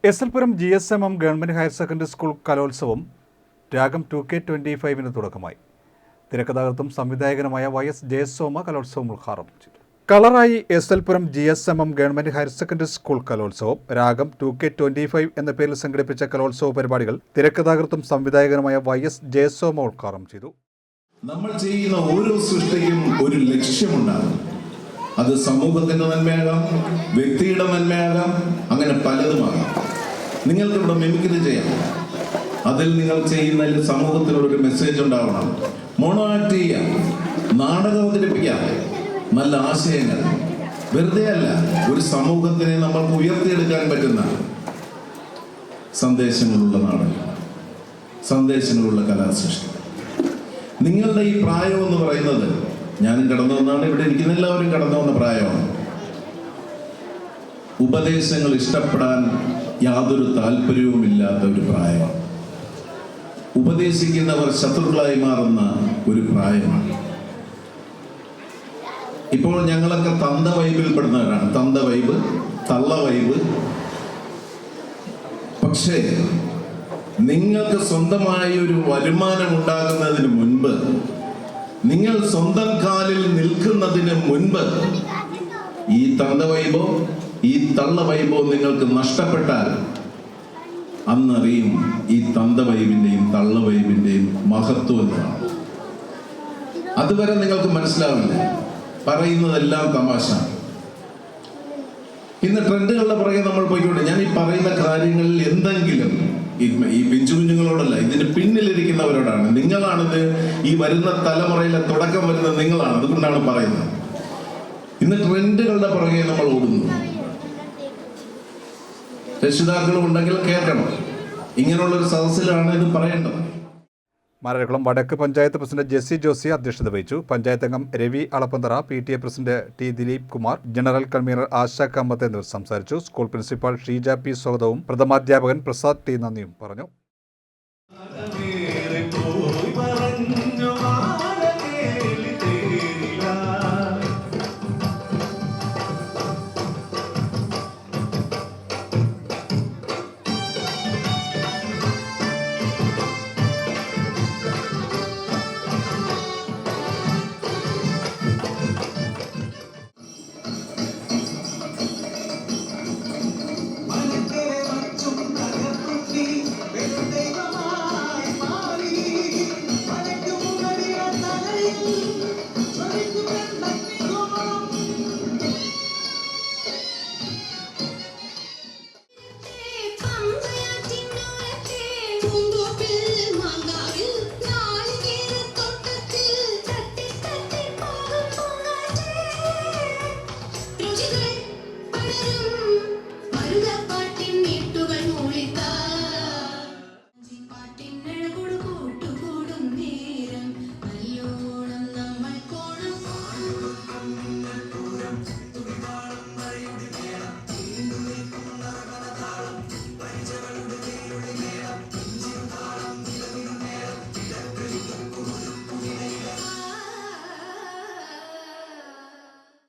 SL Puram GSMM government higher secondary school കലോത്സവം രാഗം 2K25 തുടക്കമായി. തിരക്കഥാകൃത്തും സംവിധായകനുമായ YS ജയസോമ കലോത്സവം ഉദ്ഘാടനം ചെയ്തു. കളറായി SL Puram GSMM government higher secondary school കലോത്സവം രാഗം 2K25 എന്ന പേരിൽ സംഘടിപ്പിച്ച കലോത്സവ പരിപാടികൾ തിരക്കഥാകൃത്തും സംവിധായകനുമായ YS ജയസോമ ഉദ്ഘാടനം ചെയ്തു. നമ്മൾ ചെയ്യുന്ന ഓരോ സൃഷ്ടിക്കും ഒരു ലക്ഷ്യമുണ്ടാകും. അത് സമൂഹത്തിന്റെ നന്മയാകാം, വ്യക്തിയുടെ നന്മയാകാം, അങ്ങനെ പലതുമാകാം. നിങ്ങൾക്ക് ഇവിടെ മിമിക്രി ചെയ്യാം. അതിൽ നിങ്ങൾ ചെയ്യുന്നതിൽ സമൂഹത്തിനൊരു മെസ്സേജ് ഉണ്ടാവണം. മോണോ ആക്ട് ചെയ്യാം, നാടകം അവതരിപ്പിക്കാം, നല്ല ആശയങ്ങൾ. വെറുതെ അല്ല, ഒരു സമൂഹത്തിനെ നമ്മൾക്ക് ഉയർത്തിയെടുക്കാൻ പറ്റുന്ന സന്ദേശങ്ങളുള്ള നാടകം, സന്ദേശങ്ങളുള്ള കലാസൃഷ്ടി. നിങ്ങളുടെ ഈ പ്രായം എന്ന് പറയുന്നത്, ഞാനും കടന്നു വന്നാണ്, ഇവിടെ ഇരിക്കുന്ന എല്ലാവരും കടന്നു വന്ന പ്രായമാണ്. ഉപദേശങ്ങൾ ഇഷ്ടപ്പെടാൻ യാതൊരു താല്പര്യവുമില്ലാത്ത ഒരു പ്രായമാണ്. ഉപദേശിക്കുന്നവർ ശത്രുക്കളായി മാറുന്ന ഒരു പ്രായമാണ്. ഇപ്പോൾ ഞങ്ങളൊക്കെ തന്ത വൈബിൽ പെടുന്നവരാണ്. തന്ത വൈബ്, തള്ള വൈബ്. പക്ഷേ നിങ്ങൾക്ക് സ്വന്തമായി ഒരു വരുമാനം ഉണ്ടാകുന്നതിന് മുൻപ്, നിങ്ങൾ സ്വന്തം കാലിൽ നിൽക്കുന്നതിന് മുൻപ് ഈ തന്ത വൈബോ ഈ തള്ള വൈബോ നിങ്ങൾക്ക് നഷ്ടപ്പെട്ടാൽ അന്നറിയും ഈ തന്ത വൈബിന്റെയും തള്ള വൈബിന്റെയും മഹത്വം എന്താണ്. അതുവരെ നിങ്ങൾക്ക് മനസ്സിലാവില്ല. പറയുന്നതെല്ലാം തമാശ. ഇന്ന് ട്രെൻഡുകളുടെ പുറകെ നമ്മൾ പോയിക്കൊണ്ട്, ഞാൻ ഈ പറയുന്ന കാര്യങ്ങളിൽ എന്തെങ്കിലും ഈ പിഞ്ചു കുഞ്ഞുങ്ങളോടല്ല, ഇതിന് പിന്നിലിരിക്കുന്നവരോടാണ്. നിങ്ങളാണിത്, ഈ വരുന്ന തലമുറയിലെ തുടക്കം വരുന്നത് നിങ്ങളാണ്. അതുകൊണ്ടാണ് പറയുന്നത്. ഇന്ന് ട്രെൻഡുകളുടെ പുറകെ നമ്മൾ ഓടുന്നു. രക്ഷിതാക്കളും ഉണ്ടെങ്കിൽ കേൾക്കണം. ഇങ്ങനെയുള്ളൊരു സദസ്സിലാണ് ഇത് പറയേണ്ടത്. മാരാരിക്കുളം വടക്ക് പഞ്ചായത്ത് പ്രസിഡന്റ് ജെസ്സി ജോസി അധ്യക്ഷത വഹിച്ചു. പഞ്ചായത്ത് അംഗം Ravi Alappanthara, PTA president T Dileep Kumar, general convener Asha Kambath എന്നിവർ സംസാരിച്ചു. സ്കൂൾ പ്രിൻസിപ്പാൾ ഷീജ P സ്വാഗതവും പ്രഥമാധ്യാപകൻ പ്രസാദ് T നന്ദിയും പറഞ്ഞു.